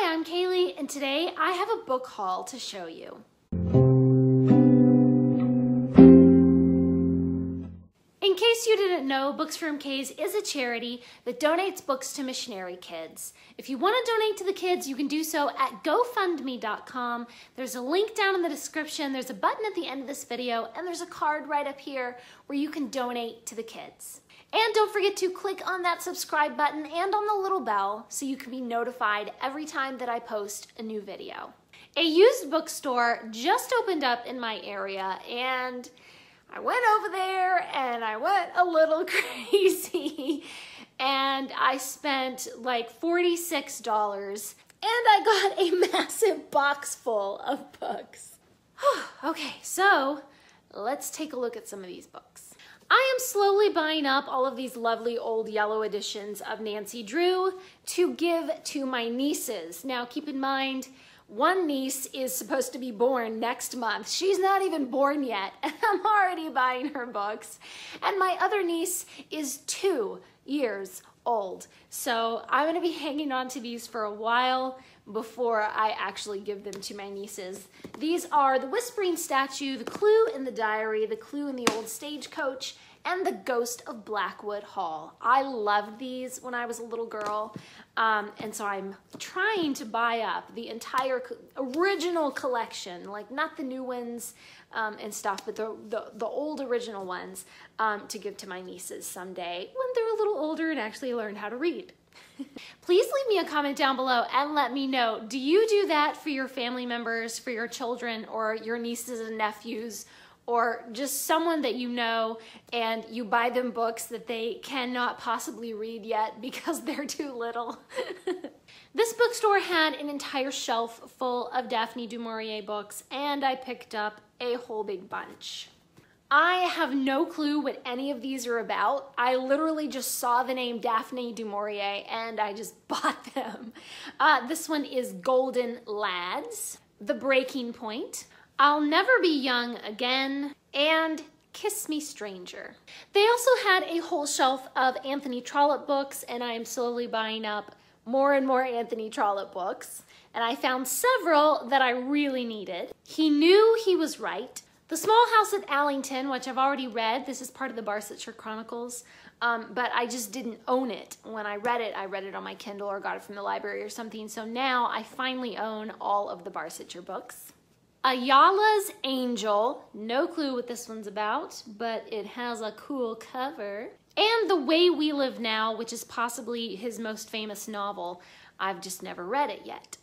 Hi, I'm Kaylee, and today I have a book haul to show you. In case you didn't know, Books for MKs is a charity that donates books to missionary kids. If you want to donate to the kids, you can do so at GoFundMe.com. There's a link down in the description, there's a button at the end of this video, and there's a card right up here where you can donate to the kids. And don't forget to click on that subscribe button and on the little bell so you can be notified every time that I post a new video. A used bookstore just opened up in my area, and I went over there and I went a little crazy and I spent like $46 and I got a massive box full of books. Okay, so let's take a look at some of these books. I am slowly buying up all of these lovely old yellow editions of Nancy Drew to give to my nieces. Now keep in mind, one niece is supposed to be born next month. She's not even born yet, and I'm already buying her books. And my other niece is 2 years old. So I'm gonna be hanging on to these for a while before I actually give them to my nieces. These are The Whispering Statue, The Clue in the Diary, The Clue in the Old Stagecoach, and The Ghost of Blackwood Hall. I loved these when I was a little girl, and so I'm trying to buy up the entire original collection, like not the new ones and stuff, but the old original ones to give to my nieces someday when they're a little older and actually learn how to read. Please leave me a comment down below and let me know, do you do that for your family members, for your children, or your nieces and nephews, or just someone that you know and you buy them books that they cannot possibly read yet because they're too little? This bookstore had an entire shelf full of Daphne du Maurier books, and I picked up a whole big bunch. I have no clue what any of these are about. I literally just saw the name Daphne du Maurier and I just bought them. This one is Golden Lads, The Breaking Point, I'll Never Be Young Again, and Kiss Me Stranger. They also had a whole shelf of Anthony Trollope books, and I am slowly buying up more and more Anthony Trollope books. And I found several that I really needed. He Knew He Was Right, The Small House at Allington, which I've already read. This is part of the Barsetshire Chronicles, but I just didn't own it. When I read it on my Kindle or got it from the library or something. So now I finally own all of the Barsetshire books. Ayala's Angel, no clue what this one's about, but it has a cool cover. And The Way We Live Now, which is possibly his most famous novel. I've just never read it yet.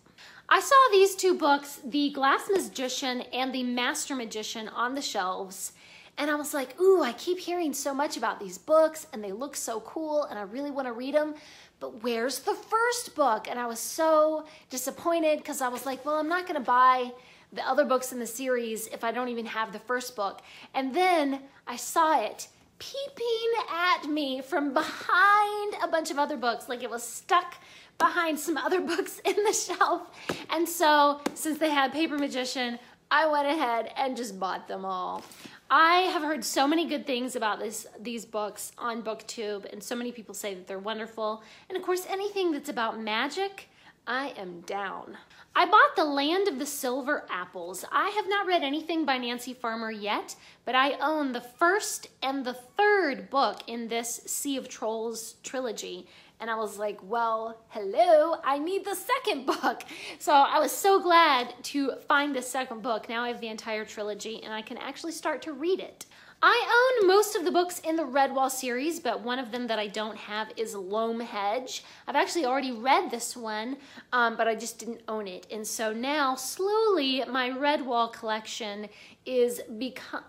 I saw these two books, The Glass Magician and The Master Magician, on the shelves, and I was like, ooh, I keep hearing so much about these books and they look so cool and I really want to read them, but where's the first book? And I was so disappointed because I was like, well, I'm not going to buy the other books in the series if I don't even have the first book. And then I saw it peeping at me from behind a bunch of other books, like it was stuck behind some other books in the shelf. And so since they had Paper Magician, I went ahead and just bought them all. I have heard so many good things about these books on BookTube, and so many people say that they're wonderful. And of course, anything that's about magic, I am down. I bought The Land of the Silver Apples. I have not read anything by Nancy Farmer yet, but I own the first and the third book in this Sea of Trolls trilogy. And I was like, well, hello, I need the second book. So I was so glad to find the second book. Now I have the entire trilogy and I can actually start to read it. I own most of the books in the Redwall series, but one of them that I don't have is Loam Hedge. I've actually already read this one, but I just didn't own it. And so now, slowly, my Redwall collection is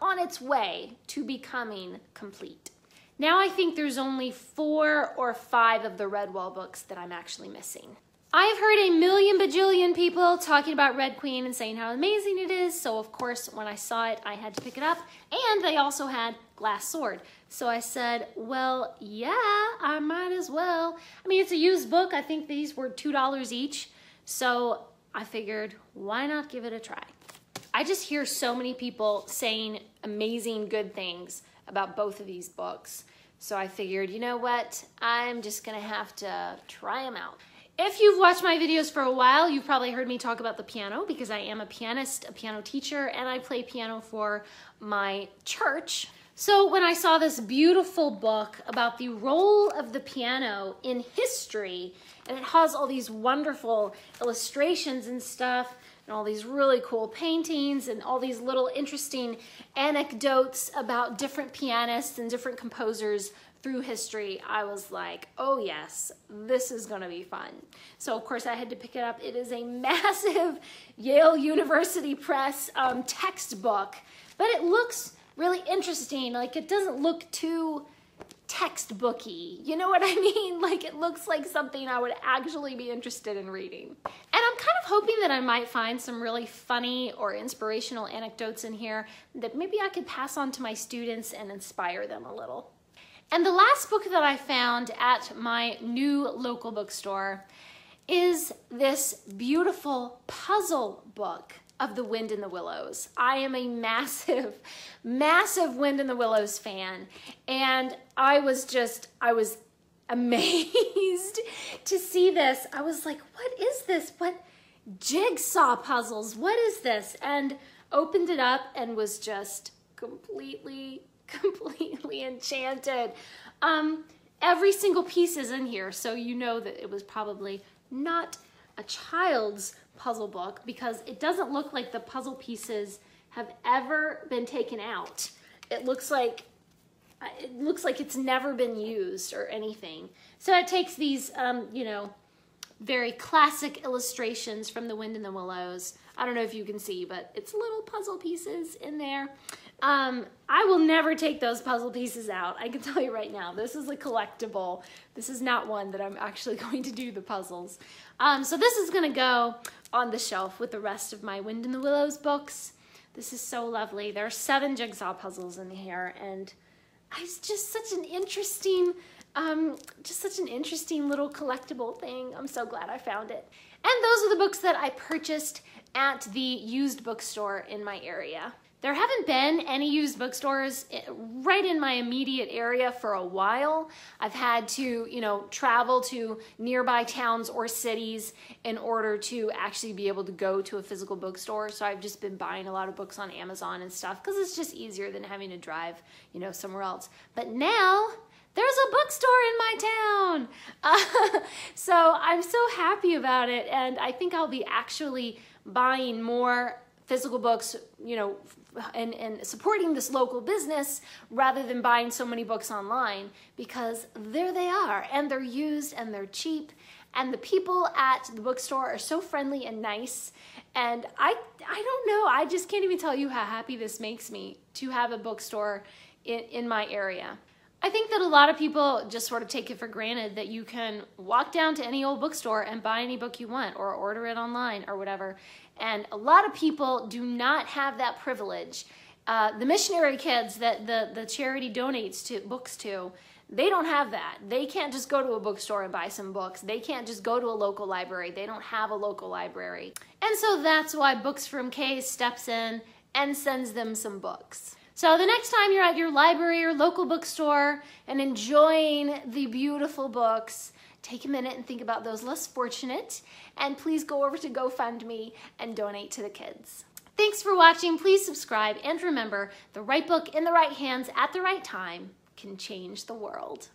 on its way to becoming complete. Now I think there's only 4 or 5 of the Redwall books that I'm actually missing. I've heard a million bajillion people talking about Red Queen and saying how amazing it is, so of course when I saw it I had to pick it up, and they also had Glass Sword. So I said, well, yeah, I might as well. I mean, it's a used book. I think these were $2 each, so I figured, why not give it a try? I just hear so many people saying amazing good things about both of these books. So I figured, you know what? I'm just gonna have to try them out. If you've watched my videos for a while, you've probably heard me talk about the piano because I am a pianist, a piano teacher, and I play piano for my church. So when I saw this beautiful book about the role of the piano in history, and it has all these wonderful illustrations and stuff, and all these really cool paintings, and all these little interesting anecdotes about different pianists and different composers through history, I was like, oh yes, this is gonna be fun. So of course I had to pick it up. It is a massive Yale University Press textbook, but it looks really interesting. Like, it doesn't look too textbooky, you know what I mean? Like, it looks like something I would actually be interested in reading. And I'm kind of hoping that I might find some really funny or inspirational anecdotes in here that maybe I could pass on to my students and inspire them a little. And the last book that I found at my new local bookstore is this beautiful puzzle book of The Wind in the Willows. I am a massive, massive Wind in the Willows fan, and I was amazed to see this. I was like, what is this? What jigsaw puzzles? What is this? And opened it up and was just completely enchanted. Every single piece is in here, so you know that it was probably not a child's puzzle book because it doesn't look like the puzzle pieces have ever been taken out. It looks like it's never been used or anything. So it takes these, you know, very classic illustrations from The Wind in the Willows. I don't know if you can see, but it's little puzzle pieces in there. I will never take those puzzle pieces out. I can tell you right now, this is a collectible. This is not one that I'm actually going to do the puzzles. So this is gonna go on the shelf with the rest of my Wind in the Willows books. This is so lovely. There are 7 jigsaw puzzles in here, and it's just such an interesting, little collectible thing. I'm so glad I found it. And those are the books that I purchased at the used bookstore in my area. There haven't been any used bookstores right in my immediate area for a while. I've had to, you know, travel to nearby towns or cities in order to actually be able to go to a physical bookstore. So I've just been buying a lot of books on Amazon and stuff because it's just easier than having to drive, you know, somewhere else. But now there's a bookstore in my town. So I'm so happy about it. And I think I'll be actually buying more physical books, you know, and supporting this local business rather than buying so many books online, because there they are, and they're used and they're cheap, and the people at the bookstore are so friendly and nice. And I don't know, I just can't even tell you how happy this makes me to have a bookstore in my area. I think that a lot of people just sort of take it for granted that you can walk down to any old bookstore and buy any book you want or order it online or whatever. And a lot of people do not have that privilege. The missionary kids that the charity donates books to, they don't have that. They can't just go to a bookstore and buy some books. They can't just go to a local library. They don't have a local library. And so that's why Books from K steps in and sends them some books. So the next time you're at your library or local bookstore and enjoying the beautiful books, take a minute and think about those less fortunate, and please go over to GoFundMe and donate to the kids. Thanks for watching. Please subscribe, and remember, the right book in the right hands at the right time can change the world.